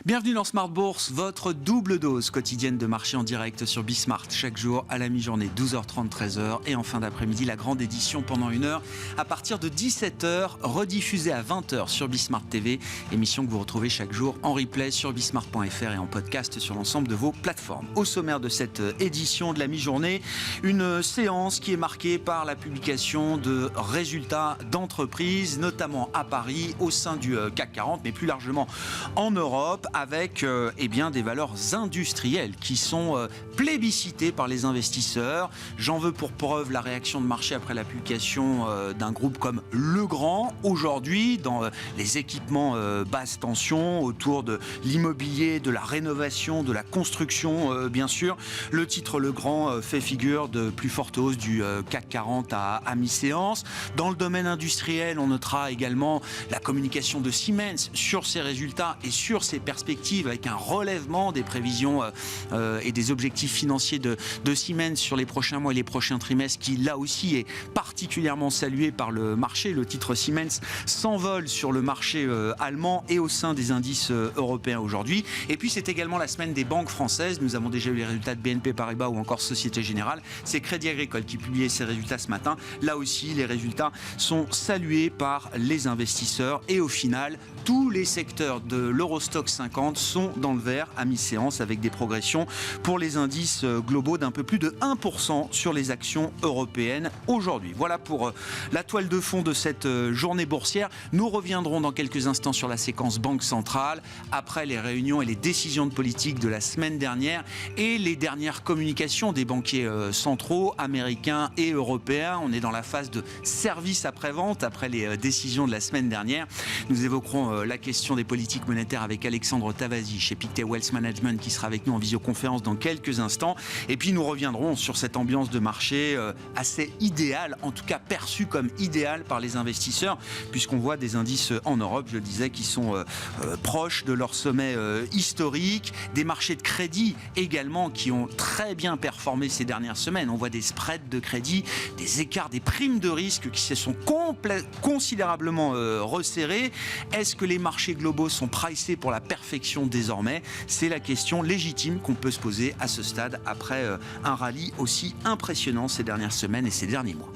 Bienvenue dans Smart Bourse, votre double dose quotidienne de marché en direct sur Bismart. Chaque jour à la mi-journée, 12h30, 13h. Et en fin d'après-midi, la grande édition pendant 1 heure à partir de 17h, rediffusée à 20h sur Bismart TV. Émission que vous retrouvez chaque jour en replay sur bismart.fr et en podcast sur l'ensemble de vos plateformes. Au sommaire de cette édition de la mi-journée, une séance qui est marquée par la publication de résultats d'entreprises, notamment à Paris, au sein du CAC 40, mais plus largement en Europe, avec des valeurs industrielles qui sont plébiscitées par les investisseurs. J'en veux pour preuve la réaction de marché après la publication d'un groupe comme Legrand, aujourd'hui, dans les équipements basse tension, autour de l'immobilier, de la rénovation, de la construction, bien sûr. Le titre Legrand fait figure de plus forte hausse du CAC 40 à mi-séance. Dans le domaine industriel, on notera également la communication de Siemens sur ses résultats et sur ses perspectives, avec un relèvement des prévisions et des objectifs financiers de Siemens sur les prochains mois et les prochains trimestres, qui là aussi est particulièrement salué par le marché. Le titre Siemens s'envole sur le marché allemand et au sein des indices européens aujourd'hui. Et puis c'est également la semaine des banques françaises. Nous avons déjà eu les résultats de BNP Paribas ou encore Société Générale. C'est Crédit Agricole qui publiait ses résultats ce matin. Là aussi, les résultats sont salués par les investisseurs et au final, tous les secteurs de l'Eurostoxx 50 sont dans le vert à mi-séance, avec des progressions pour les indices globaux d'un peu plus de 1% sur les actions européennes aujourd'hui. Voilà pour la toile de fond de cette journée boursière. Nous reviendrons dans quelques instants sur la séquence Banque centrale, après les réunions et les décisions de politique de la semaine dernière et les dernières communications des banquiers centraux américains et européens. On est dans la phase de service après-vente après les décisions de la semaine dernière. Nous évoquerons la question des politiques monétaires avec Alexandre Tavasi chez Pictet Wealth Management, qui sera avec nous en visioconférence dans quelques instants. Et puis nous reviendrons sur cette ambiance de marché assez idéale, en tout cas perçue comme idéale par les investisseurs, puisqu'on voit des indices en Europe, je le disais, qui sont proches de leur sommet historique, des marchés de crédit également qui ont très bien performé ces dernières semaines. On voit des spreads de crédit, des écarts, des primes de risque qui se sont considérablement resserrés. Est-ce que les marchés globaux sont pricés pour la perfection désormais? C'est la question légitime qu'on peut se poser à ce stade après un rallye aussi impressionnant ces dernières semaines et ces derniers mois.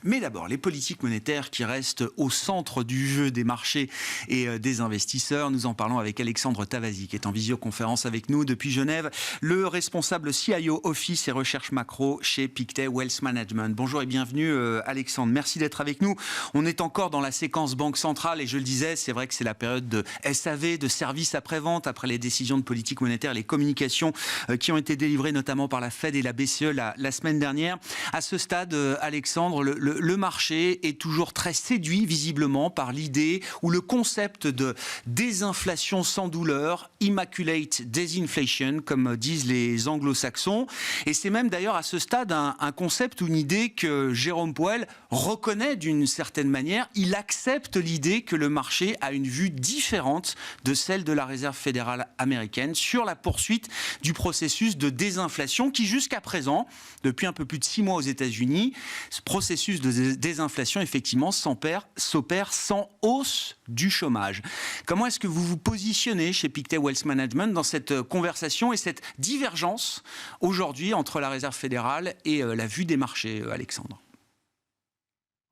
Mais d'abord, les politiques monétaires qui restent au centre du jeu des marchés et des investisseurs. Nous en parlons avec Alexandre Tavasi, qui est en visioconférence avec nous depuis Genève, le responsable CIO Office et Recherche Macro chez Pictet Wealth Management. Bonjour et bienvenue Alexandre, merci d'être avec nous. On est encore dans la séquence Banque centrale et je le disais, c'est vrai que c'est la période de SAV, de services après-vente, après les décisions de politique monétaire, les communications qui ont été délivrées notamment par la Fed et la BCE la semaine dernière. À ce stade, Alexandre, le marché est toujours très séduit visiblement par l'idée ou le concept de désinflation sans douleur, immaculate disinflation, comme disent les anglo-saxons. Et c'est même d'ailleurs à ce stade un concept ou une idée que Jérôme Powell reconnaît d'une certaine manière. Il accepte l'idée que le marché a une vue différente de celle de la Réserve fédérale américaine sur la poursuite du processus de désinflation qui jusqu'à présent, depuis un peu plus de 6 mois aux États-Unis, ce processus de désinflation, effectivement, s'opère sans hausse du chômage. Comment est-ce que vous vous positionnez chez Pictet Wealth Management dans cette conversation et cette divergence aujourd'hui entre la Réserve fédérale et la vue des marchés, Alexandre?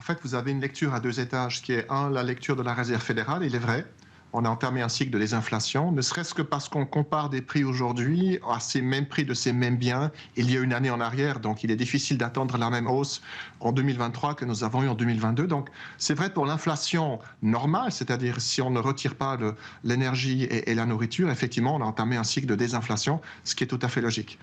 En fait, vous avez une lecture à 2 étages qui est, la lecture de la Réserve fédérale, il est vrai. On a entamé un cycle de désinflation, ne serait-ce que parce qu'on compare des prix aujourd'hui à ces mêmes prix de ces mêmes biens il y a une année en arrière. Donc, il est difficile d'attendre la même hausse en 2023 que nous avons eu en 2022. Donc, c'est vrai pour l'inflation normale, c'est-à-dire si on ne retire pas l'énergie et la nourriture, effectivement, on a entamé un cycle de désinflation, ce qui est tout à fait logique.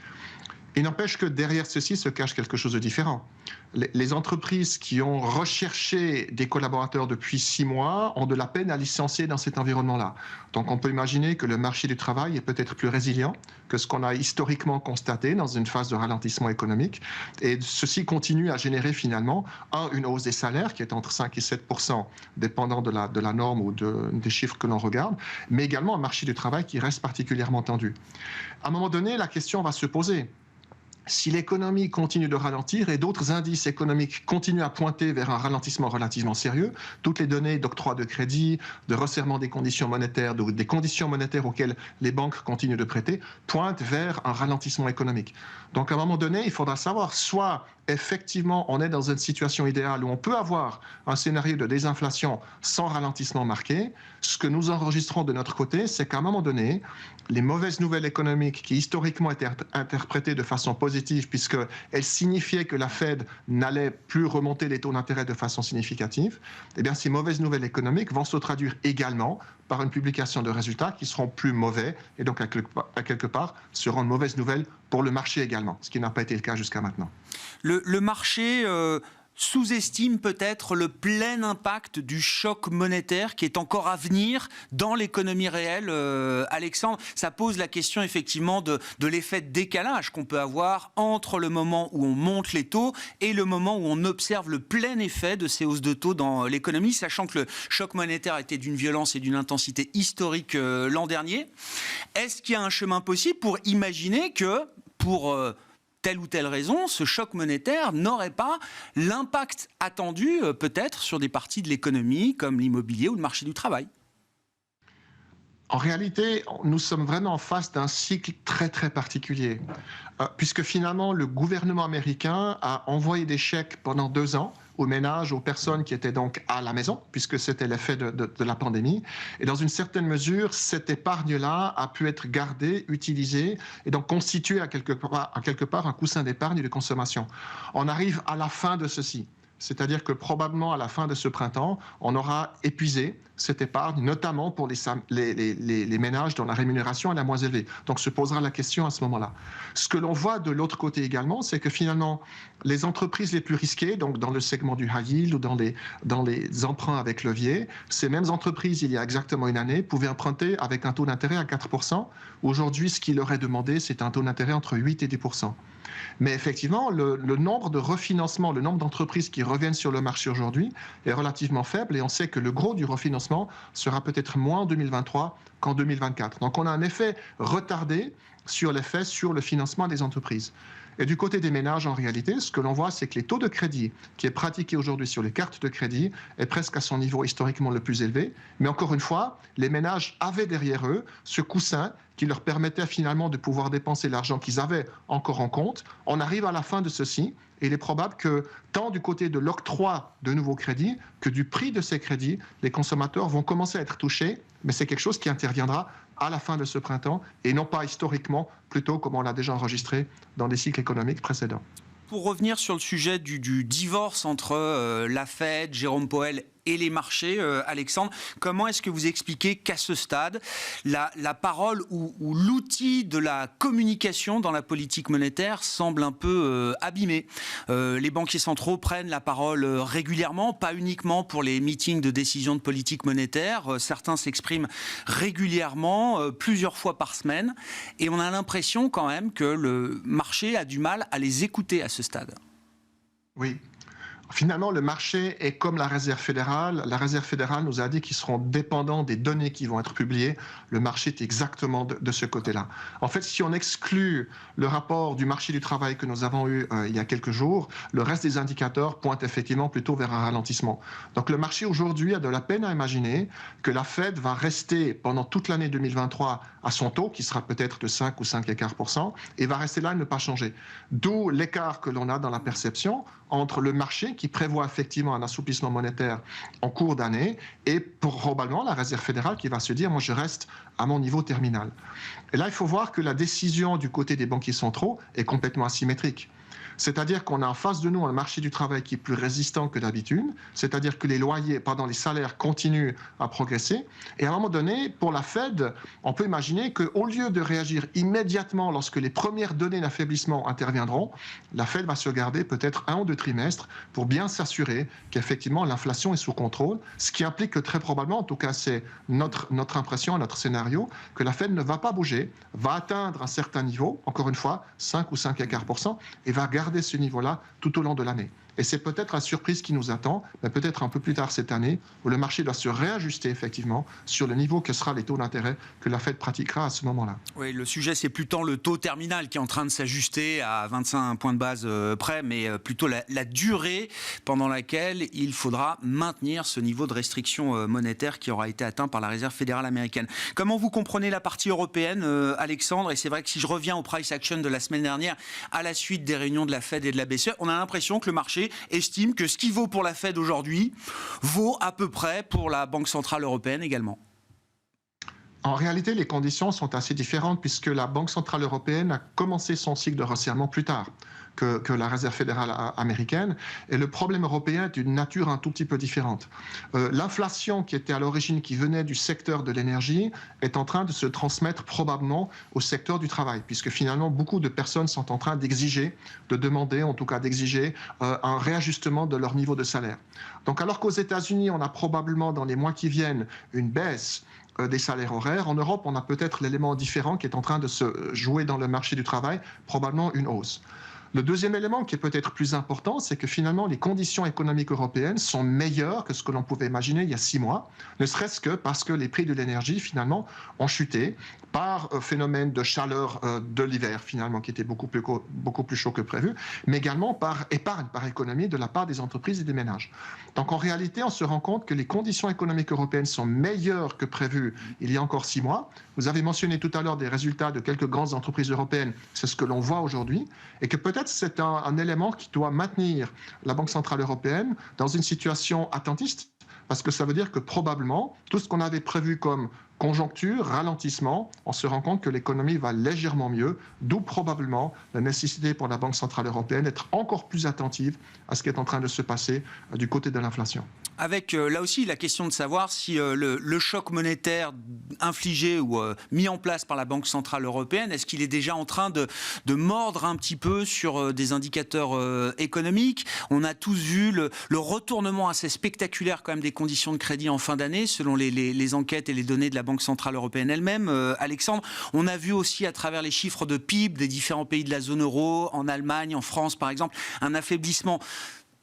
Il n'empêche que derrière ceci se cache quelque chose de différent. Les entreprises qui ont recherché des collaborateurs depuis 6 mois ont de la peine à licencier dans cet environnement-là. Donc on peut imaginer que le marché du travail est peut-être plus résilient que ce qu'on a historiquement constaté dans une phase de ralentissement économique. Et ceci continue à générer finalement une hausse des salaires qui est entre 5 et 7%, dépendant de la norme ou des chiffres que l'on regarde, mais également un marché du travail qui reste particulièrement tendu. À un moment donné, la question va se poser. si l'économie continue de ralentir et d'autres indices économiques continuent à pointer vers un ralentissement relativement sérieux, toutes les données d'octroi de crédit, de resserrement des conditions monétaires, des conditions monétaires auxquelles les banques continuent de prêter, pointent vers un ralentissement économique. Donc à un moment donné, il faudra savoir soit effectivement on est dans une situation idéale où on peut avoir un scénario de désinflation sans ralentissement marqué. Ce que nous enregistrons de notre côté, c'est qu'à un moment donné, les mauvaises nouvelles économiques qui historiquement étaient interprétées de façon positive puisqu'elles signifiaient que la Fed n'allait plus remonter les taux d'intérêt de façon significative, eh bien ces mauvaises nouvelles économiques vont se traduire également par une publication de résultats qui seront plus mauvais et donc à quelque part seront de mauvaises nouvelles pour le marché également, ce qui n'a pas été le cas jusqu'à maintenant. Le marché sous-estime peut-être le plein impact du choc monétaire qui est encore à venir dans l'économie réelle. Alexandre, ça pose la question effectivement de l'effet de décalage qu'on peut avoir entre le moment où on monte les taux et le moment où on observe le plein effet de ces hausses de taux dans l'économie, sachant que le choc monétaire était d'une violence et d'une intensité historique l'an dernier. Est-ce qu'il y a un chemin possible pour imaginer que, pour telle ou telle raison, ce choc monétaire n'aurait pas l'impact attendu peut-être sur des parties de l'économie comme l'immobilier ou le marché du travail? En réalité, nous sommes vraiment en face d'un cycle très très particulier, puisque finalement le gouvernement américain a envoyé des chèques pendant 2 ans aux ménages, aux personnes qui étaient donc à la maison, puisque c'était l'effet de la pandémie. Et dans une certaine mesure, cette épargne-là a pu être gardée, utilisée, et donc constituer à quelque part un coussin d'épargne et de consommation. On arrive à la fin de ceci. C'est-à-dire que probablement à la fin de ce printemps, on aura épuisé cette épargne, notamment pour les ménages dont la rémunération est la moins élevée. Donc se posera la question à ce moment-là. Ce que l'on voit de l'autre côté également, c'est que finalement, les entreprises les plus risquées, donc dans le segment du high yield ou dans les emprunts avec levier, ces mêmes entreprises, il y a exactement une année, pouvaient emprunter avec un taux d'intérêt à 4%. Aujourd'hui, ce qui leur est demandé, c'est un taux d'intérêt entre 8 et 10%. Mais effectivement, le nombre de refinancements, le nombre d'entreprises qui reviennent sur le marché aujourd'hui est relativement faible et on sait que le gros du refinancement sera peut-être moins en 2023 qu'en 2024. Donc on a un effet retardé sur l'effet sur le financement des entreprises. Et du côté des ménages, en réalité, ce que l'on voit, c'est que les taux de crédit qui est pratiqué aujourd'hui sur les cartes de crédit est presque à son niveau historiquement le plus élevé. Mais encore une fois, les ménages avaient derrière eux ce coussin qui leur permettait finalement de pouvoir dépenser l'argent qu'ils avaient encore en compte. On arrive à la fin de ceci et il est probable que tant du côté de l'octroi de nouveaux crédits que du prix de ces crédits, les consommateurs vont commencer à être touchés, mais c'est quelque chose qui interviendra à la fin de ce printemps et non pas historiquement, plutôt comme on l'a déjà enregistré dans des cycles économiques précédents. Pour revenir sur le sujet du divorce entre la Fed, Jérôme Powell et les marchés, Alexandre, comment est-ce que vous expliquez qu'à ce stade, la parole ou l'outil de la communication dans la politique monétaire semble un peu abîmé? Les banquiers centraux prennent la parole régulièrement, pas uniquement pour les meetings de décision de politique monétaire. Certains s'expriment régulièrement, plusieurs fois par semaine, et on a l'impression quand même que le marché a du mal à les écouter à ce stade. Oui. Finalement, le marché est comme la Réserve fédérale. La Réserve fédérale nous a dit qu'ils seront dépendants des données qui vont être publiées. Le marché est exactement de ce côté-là. En fait, si on exclut le rapport du marché du travail que nous avons eu il y a quelques jours, le reste des indicateurs pointent effectivement plutôt vers un ralentissement. Donc le marché aujourd'hui a de la peine à imaginer que la Fed va rester pendant toute l'année 2023 à son taux, qui sera peut-être de 5 ou 5,25%, et va rester là et ne pas changer. D'où l'écart que l'on a dans la perception entre le marché qui prévoit effectivement un assouplissement monétaire en cours d'année et probablement la Réserve fédérale qui va se dire « moi je reste à mon niveau terminal ». Et là, il faut voir que la décision du côté des banquiers centraux est complètement asymétrique. C'est-à-dire qu'on a en face de nous un marché du travail qui est plus résistant que d'habitude, c'est-à-dire que les salaires continuent à progresser. Et à un moment donné, pour la Fed, on peut imaginer qu'au lieu de réagir immédiatement lorsque les premières données d'affaiblissement interviendront, la Fed va se garder peut-être 1 ou 2 trimestres pour bien s'assurer qu'effectivement l'inflation est sous contrôle, ce qui implique que très probablement, en tout cas c'est notre impression, notre scénario, que la Fed ne va pas bouger, va atteindre un certain niveau, encore une fois, 5 ou 5,25%, et va garder ce niveau-là tout au long de l'année. Et c'est peut-être la surprise qui nous attend, mais peut-être un peu plus tard cette année, où le marché doit se réajuster effectivement sur le niveau que sera les taux d'intérêt que la Fed pratiquera à ce moment-là. Oui, le sujet, c'est plutôt le taux terminal qui est en train de s'ajuster à 25 points de base près, mais plutôt la durée pendant laquelle il faudra maintenir ce niveau de restriction monétaire qui aura été atteint par la Réserve fédérale américaine. Comment vous comprenez la partie européenne, Alexandre? Et c'est vrai que si je reviens au price action de la semaine dernière, à la suite des réunions de la Fed et de la BCE, on a l'impression que le marché estime que ce qui vaut pour la Fed aujourd'hui vaut à peu près pour la Banque centrale européenne également. En réalité, les conditions sont assez différentes puisque la Banque centrale européenne a commencé son cycle de resserrement plus tard que la Réserve fédérale américaine. Et le problème européen est d'une nature un tout petit peu différente. L'inflation qui était à l'origine, qui venait du secteur de l'énergie, est en train de se transmettre probablement au secteur du travail, puisque finalement, beaucoup de personnes sont en train d'exiger, de demander, en tout cas d'exiger, un réajustement de leur niveau de salaire. Donc alors qu'aux États-Unis, on a probablement dans les mois qui viennent une baisse des salaires horaires. En Europe, on a peut-être l'élément différent qui est en train de se jouer dans le marché du travail, probablement une hausse. Le deuxième élément qui est peut-être plus important, c'est que finalement les conditions économiques européennes sont meilleures que ce que l'on pouvait imaginer il y a 6 mois, ne serait-ce que parce que les prix de l'énergie finalement ont chuté par phénomène de chaleur de l'hiver finalement qui était beaucoup plus chaud que prévu, mais également par épargne, par économie de la part des entreprises et des ménages. Donc en réalité, on se rend compte que les conditions économiques européennes sont meilleures que prévues il y a encore 6 mois. Vous avez mentionné tout à l'heure des résultats de quelques grandes entreprises européennes, c'est ce que l'on voit aujourd'hui, et que peut-être c'est un élément qui doit maintenir la Banque centrale européenne dans une situation attentiste, parce que ça veut dire que probablement tout ce qu'on avait prévu comme conjoncture, ralentissement, on se rend compte que l'économie va légèrement mieux, d'où probablement la nécessité pour la Banque centrale européenne d'être encore plus attentive à ce qui est en train de se passer du côté de l'inflation. Avec là aussi la question de savoir si le choc monétaire infligé ou mis en place par la Banque centrale européenne, est-ce qu'il est déjà en train de mordre un petit peu sur des indicateurs économiques? On a tous vu le retournement assez spectaculaire quand même des conditions de crédit en fin d'année, selon les enquêtes et les données de la Banque centrale européenne elle-même. Alexandre, on a vu aussi à travers les chiffres de PIB des différents pays de la zone euro, en Allemagne, en France par exemple, un affaiblissement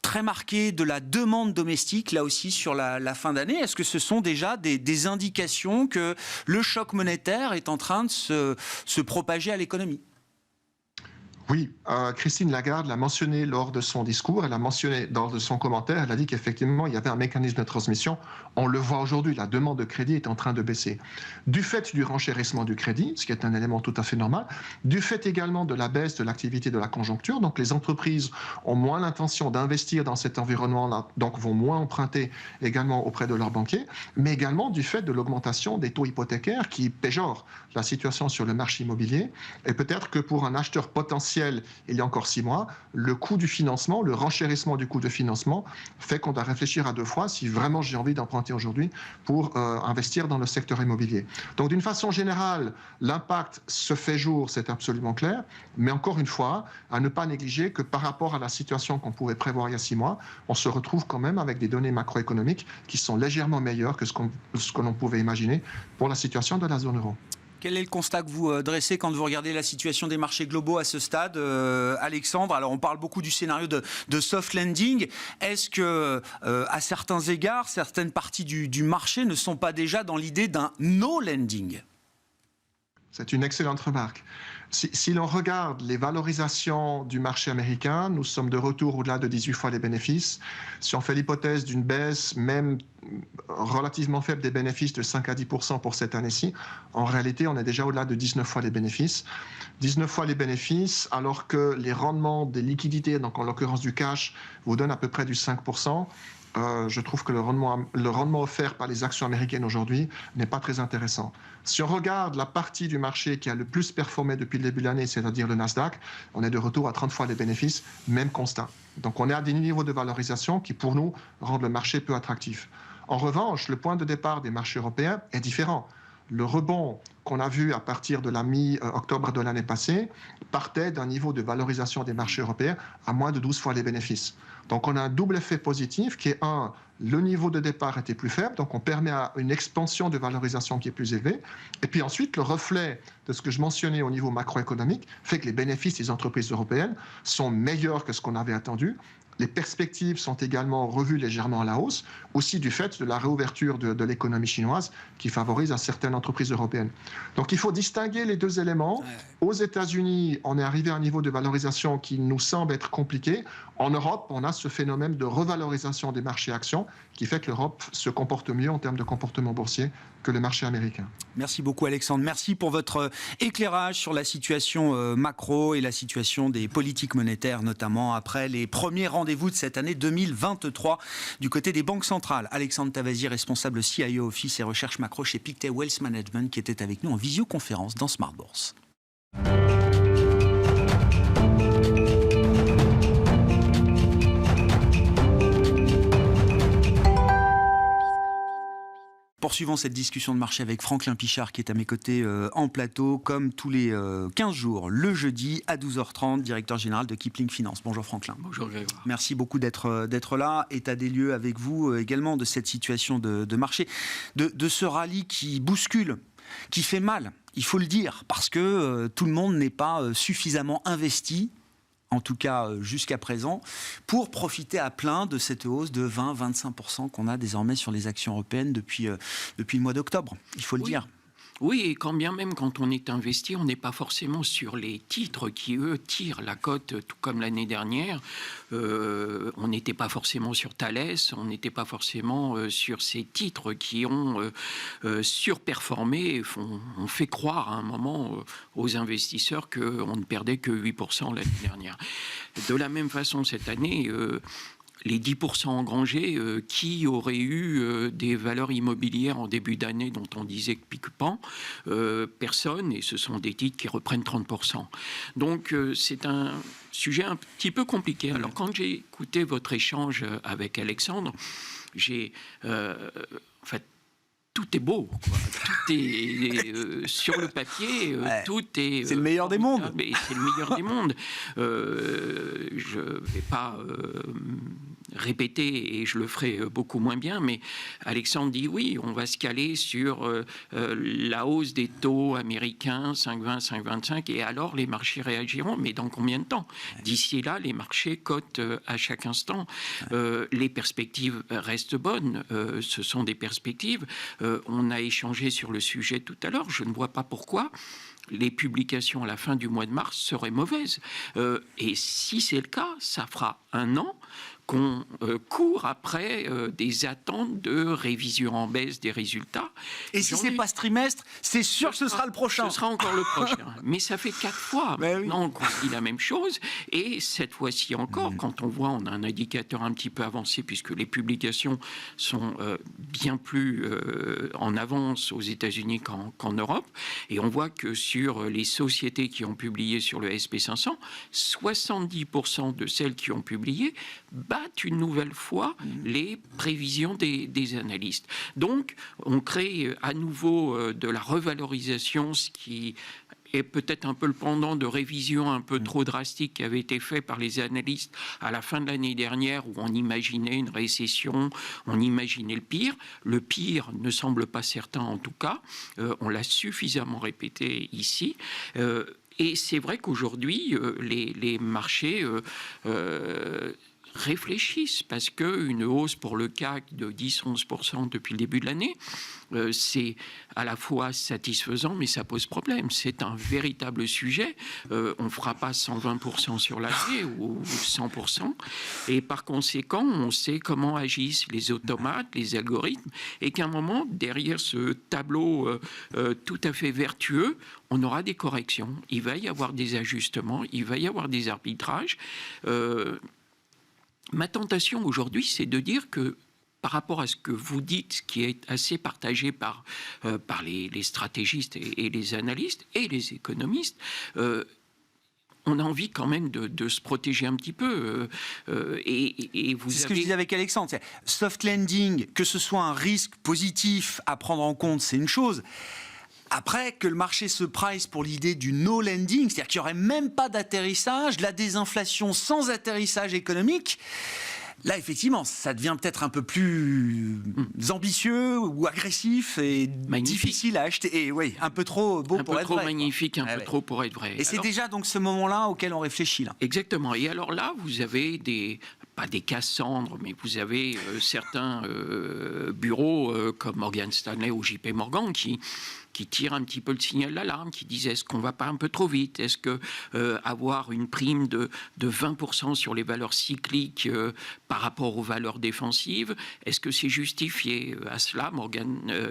très marqué de la demande domestique, là aussi sur la fin d'année. Est-ce que ce sont déjà des indications que le choc monétaire est en train de se propager à l'économie ? Oui, Christine Lagarde l'a mentionné lors de son discours, elle l'a mentionné lors de son commentaire, elle a dit qu'effectivement il y avait un mécanisme de transmission. On le voit aujourd'hui, la demande de crédit est en train de baisser. Du fait du renchérissement du crédit, ce qui est un élément tout à fait normal, du fait également de la baisse de l'activité de la conjoncture, donc les entreprises ont moins l'intention d'investir dans cet environnement-là, donc vont moins emprunter également auprès de leurs banquiers, mais également du fait de l'augmentation des taux hypothécaires qui péjorent la situation sur le marché immobilier. Et peut-être que pour un acheteur potentiel il y a encore 6 mois, le coût du financement, le renchérissement du coût de financement fait qu'on doit réfléchir à 2 fois si vraiment j'ai envie d'emprunter aujourd'hui pour investir dans le secteur immobilier. Donc d'une façon générale, l'impact se fait jour, c'est absolument clair, mais encore une fois, à ne pas négliger que par rapport à la situation qu'on pouvait prévoir il y a 6 mois, on se retrouve quand même avec des données macroéconomiques qui sont légèrement meilleures que ce que l'on pouvait imaginer pour la situation de la zone euro. Quel est le constat que vous dressez quand vous regardez la situation des marchés globaux à ce stade, Alexandre? Alors on parle beaucoup du scénario de soft landing. Est-ce que, à certains égards, certaines parties du marché ne sont pas déjà dans l'idée d'un no landing? C'est une excellente remarque. Si l'on regarde les valorisations du marché américain, nous sommes de retour au-delà de 18 fois les bénéfices. Si on fait l'hypothèse d'une baisse, même relativement faible des bénéfices de 5 à 10% pour cette année-ci, en réalité, on est déjà au-delà de 19 fois les bénéfices. 19 fois les bénéfices, alors que les rendements des liquidités, donc en l'occurrence du cash, vous donnent à peu près du 5%. Je trouve que le rendement offert par les actions américaines aujourd'hui n'est pas très intéressant. Si on regarde la partie du marché qui a le plus performé depuis le début de l'année, c'est-à-dire le Nasdaq, on est de retour à 30 fois les bénéfices, même constat. Donc on est à des niveaux de valorisation qui, pour nous, rendent le marché peu attractif. En revanche, le point de départ des marchés européens est différent. Le rebond qu'on a vu à partir de la mi-octobre de l'année passée partait d'un niveau de valorisation des marchés européens à moins de 12 fois les bénéfices. Donc on a un double effet positif qui est le niveau de départ était plus faible, donc on permet à une expansion de valorisation qui est plus élevée. Et puis ensuite, le reflet de ce que je mentionnais au niveau macroéconomique fait que les bénéfices des entreprises européennes sont meilleurs que ce qu'on avait attendu, les perspectives sont également revues légèrement à la hausse, aussi du fait de la réouverture de l'économie chinoise qui favorise à certaines entreprises européennes. Donc il faut distinguer les deux éléments. Aux États-Unis, on est arrivé à un niveau de valorisation qui nous semble être compliqué. En Europe, on a ce phénomène de revalorisation des marchés actions qui fait que l'Europe se comporte mieux en termes de comportement boursier que le marché américain. Merci beaucoup Alexandre. Merci pour votre éclairage sur la situation macro et la situation des politiques monétaires, notamment après les premiers rendez-vous de cette année 2023 du côté des banques centrales. Alexandre Tavasi, responsable CIO Office et recherche macro chez Pictet Wealth Management, qui était avec nous en visioconférence dans Smart Bourse. Poursuivons cette discussion de marché avec Franklin Pichard qui est à mes côtés en plateau, comme tous les 15 jours, le jeudi à 12h30, directeur général de Kipling Finance. Bonjour Franklin. Bonjour Grégoire. Merci beaucoup d'être là. État des lieux avec vous également de cette situation de marché, de ce rallye qui bouscule, qui fait mal, il faut le dire, parce que tout le monde n'est pas suffisamment investi, en tout cas jusqu'à présent, pour profiter à plein de cette hausse de 20-25% qu'on a désormais sur les actions européennes depuis le mois d'octobre, il faut le dire. Oui, et quand bien même quand on est investi, on n'est pas forcément sur les titres qui, eux, tirent la cote, tout comme l'année dernière. On n'était pas forcément sur Thales, on n'était pas forcément sur ces titres qui ont surperformé. On fait croire à un moment aux investisseurs qu'on ne perdait que 8% l'année dernière. De la même façon, cette année... les 10% engrangés, qui auraient eu des valeurs immobilières en début d'année dont on disait que pique-pan, personne, et ce sont des titres qui reprennent 30%. Donc c'est un sujet un petit peu compliqué. Alors quand j'ai écouté votre échange avec Alexandre, j'ai... en fait, tout est beau, quoi. Tout est sur le papier, tout est... C'est le meilleur des mondes. Mais c'est le meilleur des mondes. Je ne vais pas répéter, et je le ferai beaucoup moins bien, mais Alexandre dit oui, on va se caler sur la hausse des taux américains, 5,20, 5,25, et alors les marchés réagiront, mais dans combien de temps? D'ici là, les marchés cotent à chaque instant. Les perspectives restent bonnes, ce sont des perspectives. On a échangé sur le sujet tout à l'heure, je ne vois pas pourquoi les publications à la fin du mois de mars seraient mauvaises. Et si c'est le cas, ça fera un an qu'on court après des attentes de révision en baisse des résultats. Et si ce n'est pas ce trimestre, c'est sûr que ce sera le prochain. Ce sera encore le prochain. Mais ça fait 4 fois maintenant qu'on dit la même chose. Et cette fois-ci encore, quand on voit, on a un indicateur un petit peu avancé, puisque les publications sont bien plus en avance aux États-Unis qu'en Europe. Et on voit que sur les sociétés qui ont publié sur le SP500, 70% de celles qui ont publié battent une nouvelle fois les prévisions des analystes. Donc, on crée à nouveau de la revalorisation, ce qui est peut-être un peu le pendant de révision un peu trop drastique qui avait été fait par les analystes à la fin de l'année dernière, où on imaginait une récession, on imaginait le pire. Le pire ne semble pas certain en tout cas. On l'a suffisamment répété ici. Et c'est vrai qu'aujourd'hui, les marchés... réfléchissent, parce qu'une hausse pour le CAC de 10-11% depuis le début de l'année, c'est à la fois satisfaisant, mais ça pose problème. C'est un véritable sujet. On ne fera pas 120% sur l'année ou 100%. Et par conséquent, on sait comment agissent les automates, les algorithmes, et qu'à un moment, derrière ce tableau tout à fait vertueux, on aura des corrections. Il va y avoir des ajustements, il va y avoir des arbitrages. Ma tentation aujourd'hui, c'est de dire que par rapport à ce que vous dites, qui est assez partagé par les stratégistes et les analystes et les économistes, on a envie quand même de se protéger un petit peu. Et vous c'est ce que je disais avec Alexandre. Soft landing, que ce soit un risque positif à prendre en compte, c'est une chose. Après, que le marché se price pour l'idée du no landing, c'est-à-dire qu'il n'y aurait même pas d'atterrissage, de la désinflation sans atterrissage économique, là, effectivement, ça devient peut-être un peu plus ambitieux ou agressif et difficile à acheter. Et oui, un peu trop beau pour être vrai. Un peu trop magnifique, un peu trop pour être vrai. Et c'est déjà donc ce moment-là auquel on réfléchit, là. Exactement. Et alors là, vous avez pas des Cassandres, mais vous avez certains bureaux comme Morgan Stanley ou JP Morgan qui tirent un petit peu le signal d'alarme, qui disent est-ce qu'on ne va pas un peu trop vite? Est-ce que avoir une prime de 20% sur les valeurs cycliques par rapport aux valeurs défensives, est-ce que c'est justifié? À cela,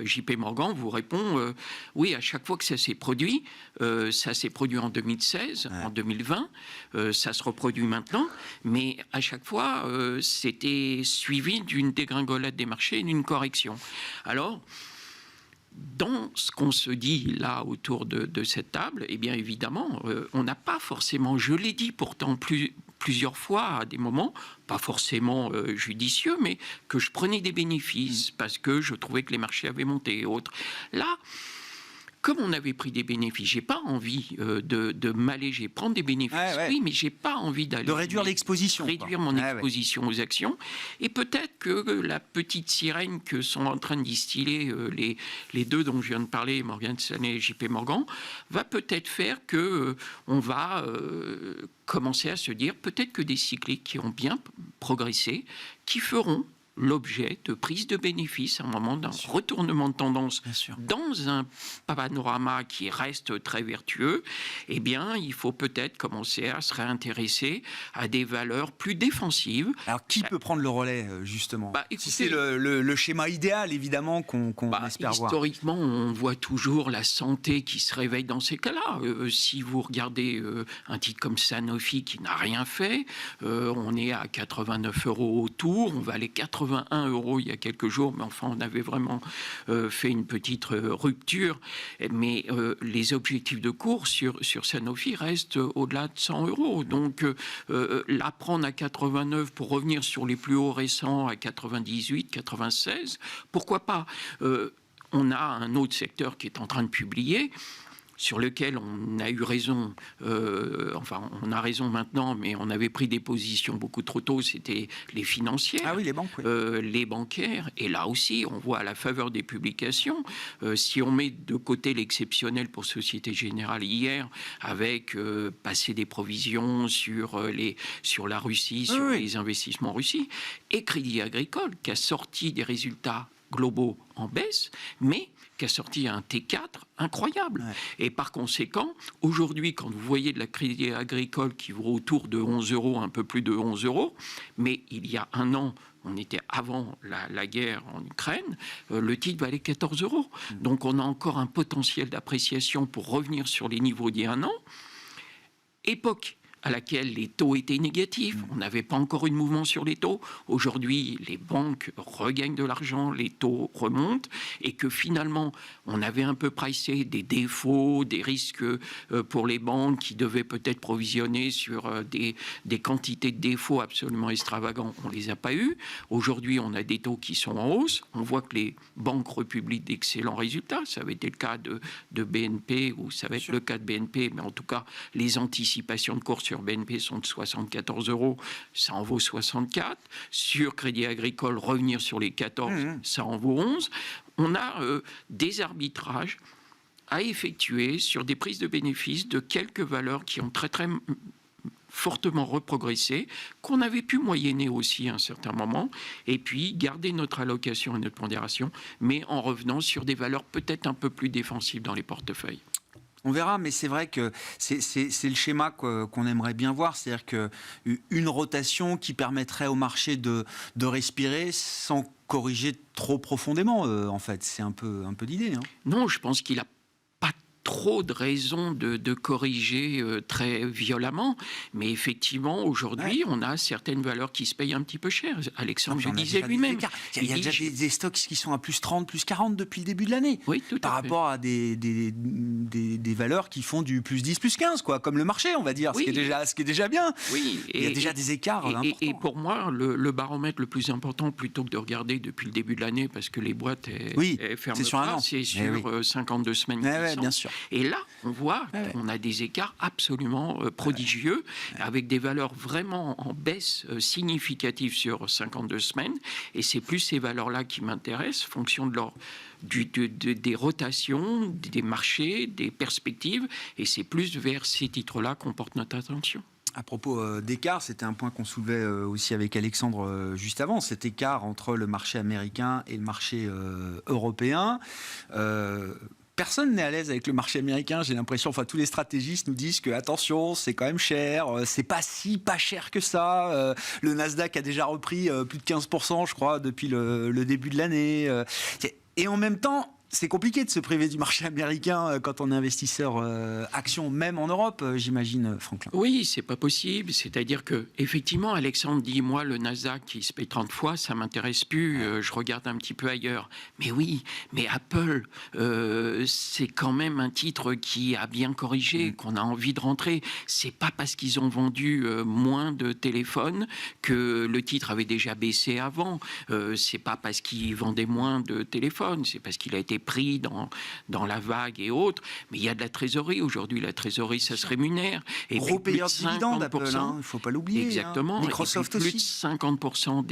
JP Morgan vous répond oui, à chaque fois que ça s'est produit en 2016, en 2020, ça se reproduit maintenant, mais à chaque fois, c'était suivi d'une dégringolade des marchés et d'une correction. Alors, dans ce qu'on se dit là autour de cette table, eh bien évidemment, on n'a pas forcément, je l'ai dit pourtant plusieurs fois à des moments, pas forcément judicieux, mais que je prenais des bénéfices parce que je trouvais que les marchés avaient monté et autres. Là, comme on avait pris des bénéfices, j'ai pas envie de m'alléger, prendre des bénéfices, oui, mais j'ai pas envie d'aller... De réduire l'exposition. Réduire mon exposition aux actions. Et peut-être que la petite sirène que sont en train de distiller les deux dont je viens de parler, Morgan Stanley et JP Morgan, va peut-être faire que on va commencer à se dire peut-être que des cycliques qui ont bien progressé, qui feront l'objet de prise de bénéfices à un moment d'un retournement de tendance dans un panorama qui reste très vertueux, eh bien, il faut peut-être commencer à se réintéresser à des valeurs plus défensives. Alors, qui peut prendre le relais, justement? Écoutez, si c'est le schéma idéal, évidemment, qu'on espère voir. Historiquement, on voit toujours la santé qui se réveille dans ces cas-là. Si vous regardez un titre comme Sanofi qui n'a rien fait, on est à 89 € autour, on va aller 81 € il y a quelques jours, mais enfin on avait vraiment fait une petite rupture. Mais les objectifs de cours sur Sanofi restent au-delà de 100 €. Donc la prendre à 89 pour revenir sur les plus hauts récents à 98, 96, pourquoi pas? On a un autre secteur qui est en train de publier, sur lequel on a eu raison, on a raison maintenant, mais on avait pris des positions beaucoup trop tôt, c'était les financières. Ah oui, les banques, oui. Les bancaires, et là aussi, on voit à la faveur des publications, si on met de côté l'exceptionnel pour Société Générale hier, avec passer des provisions sur la Russie, sur les investissements en Russie, et Crédit Agricole, qui a sorti des résultats globaux en baisse, mais qui a sorti un T4 incroyable. Et par conséquent, aujourd'hui, quand vous voyez de la Crédit Agricole qui vaut autour de 11 €, un peu plus de 11 €, mais il y a un an, on était avant la guerre en Ukraine, le titre valait 14 €. Donc on a encore un potentiel d'appréciation pour revenir sur les niveaux d'il y a un an. Époque à laquelle les taux étaient négatifs, on n'avait pas encore eu de mouvement sur les taux. Aujourd'hui, les banques regagnent de l'argent, les taux remontent, et que finalement, on avait un peu pricé des défauts, des risques pour les banques qui devaient peut-être provisionner sur des quantités de défauts absolument extravagants. On ne les a pas eus. Aujourd'hui, on a des taux qui sont en hausse. On voit que les banques republient d'excellents résultats. Ça avait été le cas de BNP, ou ça va être le cas de BNP, mais en tout cas, les anticipations de cours sur BNP sont de 74 €, ça en vaut 64. Sur Crédit Agricole, revenir sur les 14, ça en vaut 11. On a des arbitrages à effectuer sur des prises de bénéfices de quelques valeurs qui ont très très fortement reprogressé, qu'on avait pu moyenner aussi à un certain moment, et puis garder notre allocation et notre pondération, mais en revenant sur des valeurs peut-être un peu plus défensives dans les portefeuilles. On verra, mais c'est vrai que c'est le schéma qu'on aimerait bien voir, c'est-à-dire qu'une rotation qui permettrait au marché de respirer sans corriger trop profondément, en fait. C'est un peu l'idée. Hein. Non, je pense qu'il a trop de raisons de corriger très violemment, mais effectivement aujourd'hui on a certaines valeurs qui se payent un petit peu cher. Alexandre le disait lui-même. Il y a déjà des stocks qui sont à plus 30, plus 40 depuis le début de l'année, par rapport à des valeurs qui font du plus 10, plus 15, quoi, comme le marché, on va dire, ce qui est déjà bien. Oui, il y a déjà des écarts importants. Et pour moi, le baromètre le plus important, plutôt que de regarder depuis le début de l'année, parce que les boîtes ferment pas, c'est sur 52 semaines. Bien sûr. Et là, on voit qu'on a des écarts absolument prodigieux, avec des valeurs vraiment en baisse significative sur 52 semaines. Et c'est plus ces valeurs-là qui m'intéressent, fonction de des rotations, des marchés, des perspectives. Et c'est plus vers ces titres-là qu'on porte notre attention. À propos d'écart, c'était un point qu'on soulevait aussi avec Alexandre juste avant, cet écart entre le marché américain et le marché européen. Personne n'est à l'aise avec le marché américain, j'ai l'impression, enfin tous les stratégistes nous disent que attention, c'est quand même cher, c'est pas cher que ça. Le Nasdaq a déjà repris plus de 15%, je crois, depuis le début de l'année. Et en même temps, c'est compliqué de se priver du marché américain quand on est investisseur action, même en Europe, j'imagine, Franklin. Oui, c'est pas possible. C'est-à-dire que, effectivement, Alexandre dit, moi, le Nasdaq qui se paye 30 fois, ça m'intéresse plus. Je regarde un petit peu ailleurs. Mais oui, mais Apple, c'est quand même un titre qui a bien corrigé, qu'on a envie de rentrer. C'est pas parce qu'ils ont vendu moins de téléphones que le titre avait déjà baissé avant. C'est pas parce qu'ils vendaient moins de téléphones. C'est parce qu'il a été pris dans la vague et autres, mais il y a de la trésorerie aujourd'hui. La trésorerie, ça se rémunère. Et gros payeur de dividendes, Apple, il ne faut pas l'oublier. Exactement. Microsoft et aussi. Plus de 50%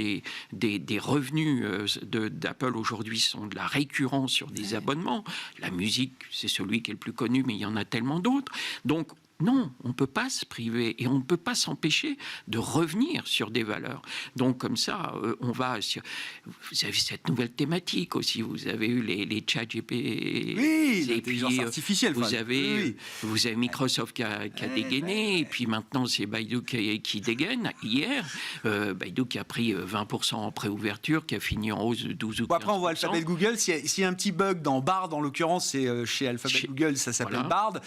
des revenus d'Apple aujourd'hui sont de la récurrence sur des abonnements. La musique, c'est celui qui est le plus connu, mais il y en a tellement d'autres. Donc, non, on ne peut pas se priver et on ne peut pas s'empêcher de revenir sur des valeurs. Donc, comme ça, on va sur... Vous avez cette nouvelle thématique aussi. Vous avez eu les chat GPT. Oui, l'intelligence artificielle. Vous avez Microsoft qui a dégainé. Et puis maintenant, c'est Baidu qui dégaine. Hier, Baidu qui a pris 20% en préouverture, qui a fini en hausse de 12 ou 15%. Bon, après, on voit Alphabet Google. S'il y a un petit bug dans Bard, en l'occurrence, c'est chez Alphabet Google, ça s'appelle Bard.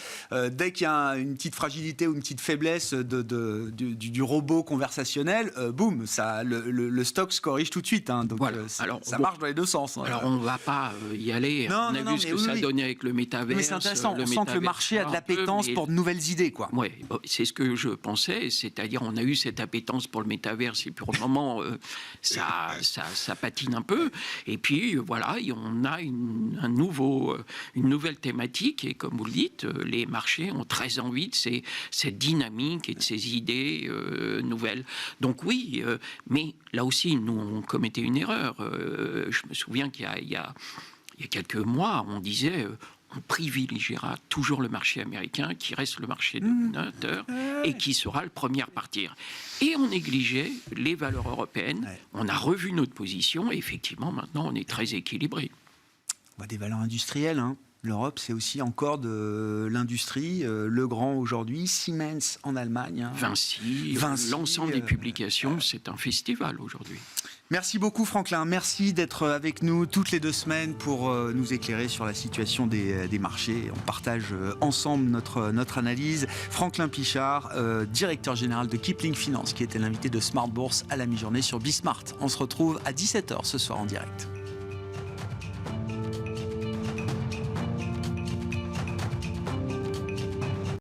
Dès qu'il y a une petite fragilité ou une petite faiblesse du robot conversationnel, boum, le stock se corrige tout de suite. Hein, donc voilà. Alors, ça marche dans les deux sens. Hein. Alors on ne va pas y aller. On a vu ce que ça a donné avec le métavers. Mais c'est intéressant. On sent que le marché a de l'appétence pour de nouvelles idées, quoi. Oui, c'est ce que je pensais. C'est-à-dire, on a eu cette appétence pour le métavers et pour le moment, ça patine un peu. Et puis voilà, on a une nouvelle thématique. Et comme vous le dites, les marchés ont très envie de cette dynamique et de ces idées nouvelles. Donc oui, mais là aussi, nous, on commettait une erreur. Je me souviens qu'il y a quelques mois, on disait... on privilégiera toujours le marché américain, qui reste le marché dominateur et qui sera le premier à partir. Et on négligeait les valeurs européennes. Ouais. On a revu notre position et effectivement, maintenant, on est très équilibré. On voit des valeurs industrielles, hein. L'Europe, c'est aussi encore de l'industrie. Legrand aujourd'hui, Siemens en Allemagne. Hein. Vinci, l'ensemble des publications, c'est un festival aujourd'hui. Merci beaucoup Franklin, merci d'être avec nous toutes les 2 semaines pour nous éclairer sur la situation des marchés. On partage ensemble notre analyse. Franklin Pichard, directeur général de Kipling Finance, qui était l'invité de Smart Bourse à la mi-journée sur Bismart. On se retrouve à 17h ce soir en direct.